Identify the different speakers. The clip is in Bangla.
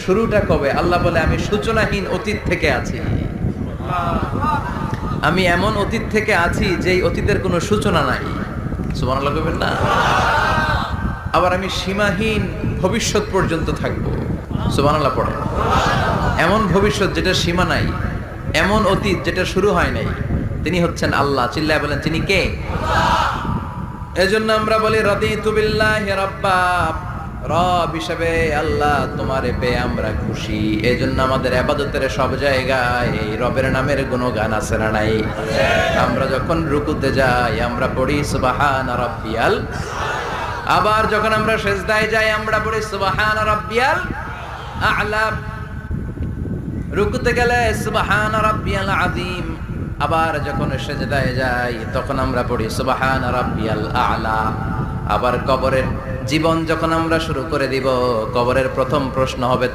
Speaker 1: শুরুটা কবে? আল্লাহ বলে আমি সূচনাহীন অতীত থেকে আছি। আমি এমন অতীত থেকে আছি যেই অতীতের কোনো সূচনা নাই। সুবহানাল্লাহ কইবেন না? আবার আমি সীমাহীন ভবিষ্যৎ পর্যন্ত থাকবো। সুবহানাল্লাহ পড়ে। এমন ভবিষ্যৎ যেটা সীমা নাই, এমন অতীত যেটা শুরু হয় নাই, তিনি হচ্ছেন আল্লাহ। চিল্লায় বলেন তিনি কে? এজন্য আমরা বলি রাদিতু বিল্লাহি রাব্বা, রব হিসেবে আল্লাহ তোমারে পেয়ে আমরা খুশি। এজন্য আমাদের ইবাদতের সব জায়গায় এই রবের নামের গুণগান আছে না নাই? আমরা যখন রুকুতে যাই আমরা পড়ি সুবহানা রাব্বিয়াল, আবার যখন আমরা সিজদায় যাই আমরা পড়ি সুবহানা রাব্বিয়াল আ'লা। রুকুতে গেলে সুবহানা রাব্বিয়াল আযীম, আবার যখন সিজদায় যাই তখন আমরা পড়ি সুবহানা রাব্বিয়াল আ'লা। আবার কবরের জীবন যখন আমরা শুরু করে দিব, কবরের প্রথম প্রশ্ন হবে